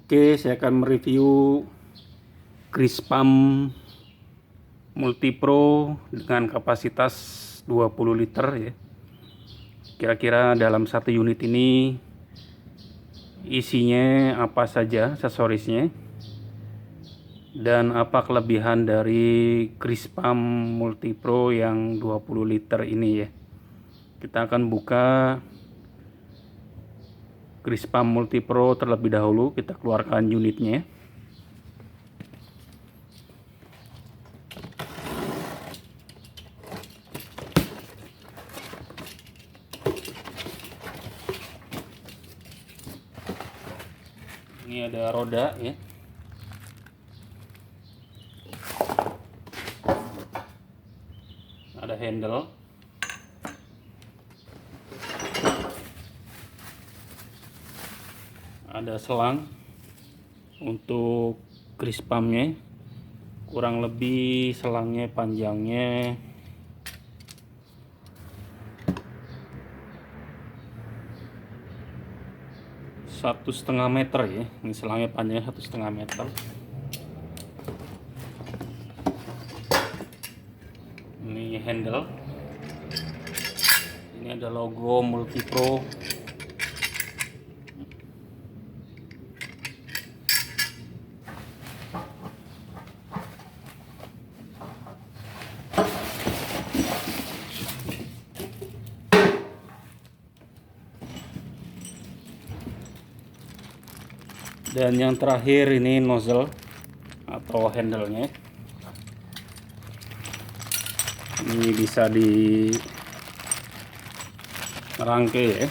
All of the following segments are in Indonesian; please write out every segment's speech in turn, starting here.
Oke, saya akan mereview grease pump multipro dengan kapasitas 20 liter ya. Kira-kira dalam satu unit ini isinya apa saja aksesorisnya dan apa kelebihan dari grease pump multipro yang 20 liter ini ya. Kita akan buka grease pump multipro terlebih dahulu. Kita keluarkan unitnya. Ini ada roda ya. Ada handle. Ada selang untuk grease pumpnya. Kurang lebih selangnya panjangnya 1,5 meter ya. Ini selangnya panjangnya 1,5 meter. Ini handle. Ini ada logo multipro. Dan yang terakhir ini nozzle atau handle-nya. Ini bisa di rangkai ya.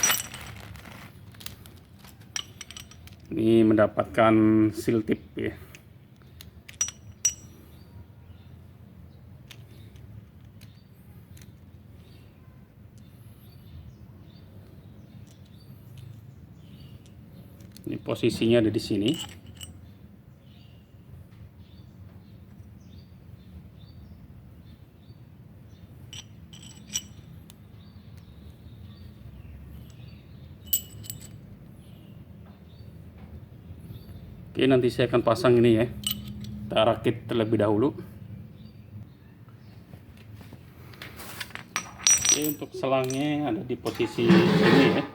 Ini mendapatkan seal tip ya. Ini posisinya ada di sini. Oke, nanti saya akan pasang ini ya. Kita rakit terlebih dahulu. Oke, untuk selangnya ada di posisi sini ya.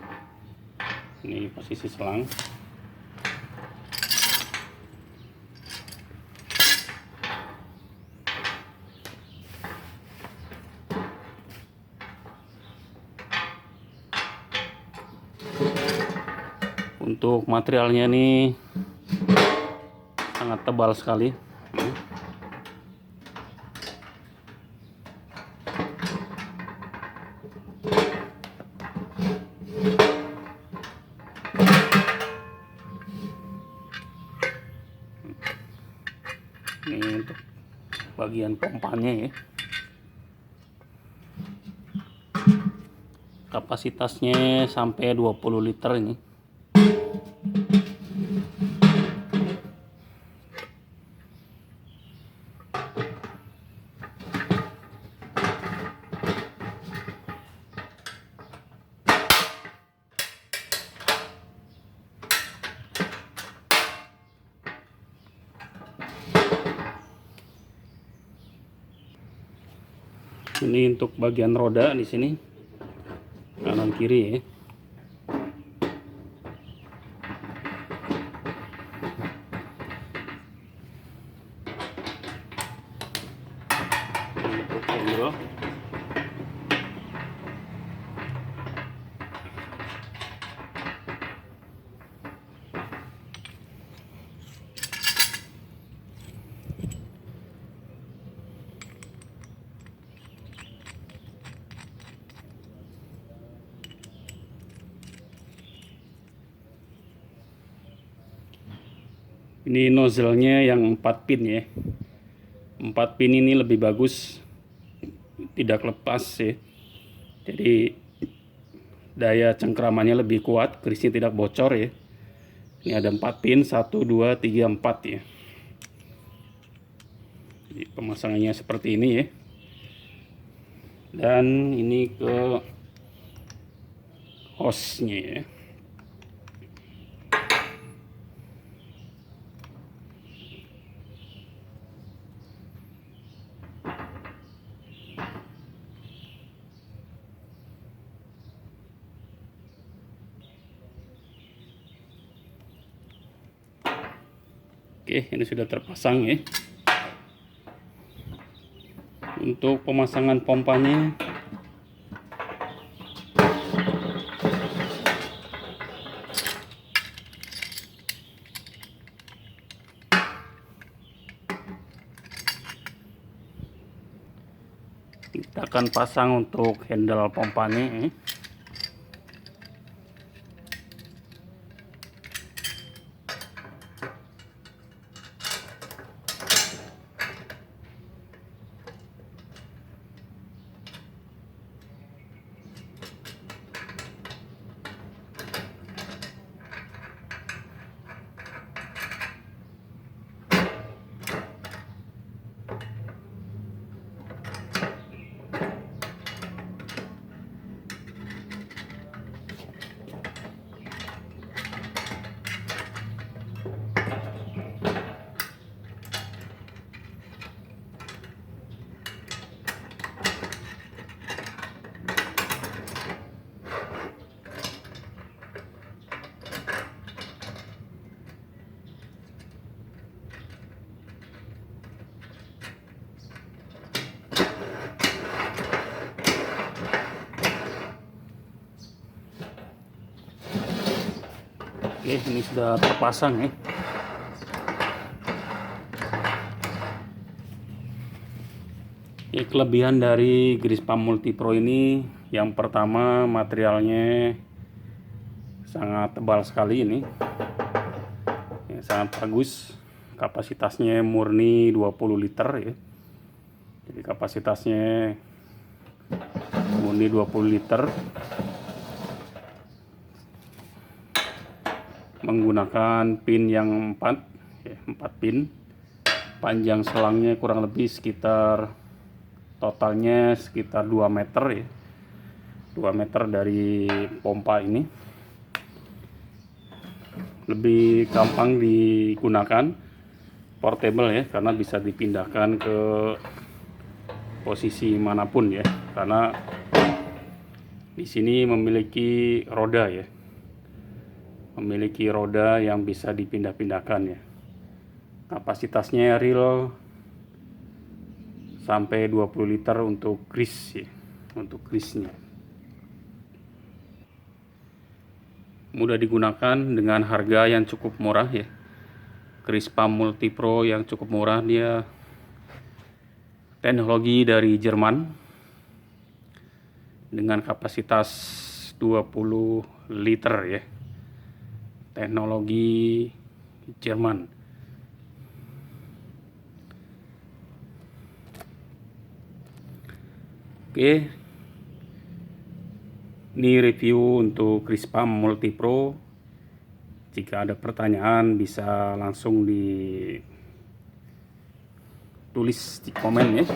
Ini posisi selang. Untuk materialnya ini sangat tebal sekali. Ini untuk bagian pompanya ya. Kapasitasnya sampai 20 liter ini. Ini untuk bagian roda di sini, kanan kiri ya. Ini untuk handle. Ini nozzle-nya yang 4 pin ya. 4 pin ini lebih bagus, tidak lepas ya. Jadi daya cengkramannya lebih kuat, grease-nya tidak bocor ya. Ini ada 4 pin, 1, 2, 3, 4 ya. Jadi pemasangannya seperti ini ya. Dan ini ke hose-nya ya. Oke, ini sudah terpasang ya. Untuk pemasangan pompanya, kita akan pasang untuk handle pompanya. Oke, ini sudah terpasang ya. Kelebihan dari Grispam Multipro ini, yang pertama materialnya sangat tebal sekali ini. Sangat bagus. Kapasitasnya murni 20 liter ya. Jadi kapasitasnya murni 20 liter. Menggunakan pin yang 4 pin. Panjang selangnya kurang lebih sekitar totalnya sekitar 2 meter ya. 2 meter dari pompa ini. Lebih gampang digunakan, portable ya, karena bisa dipindahkan ke posisi manapun ya. Karena di sini memiliki roda ya. Memiliki roda yang bisa dipindah-pindahkan ya. Kapasitasnya real sampai 20 liter untuk grease ya, untuk grease-nya. Mudah digunakan dengan harga yang cukup murah ya. Grispam Multipro yang cukup murah, dia teknologi dari Jerman dengan kapasitas 20 liter ya. Teknologi Jerman. Oke, ini review untuk Grispam Multipro. Jika ada pertanyaan bisa langsung ditulis di komen ya.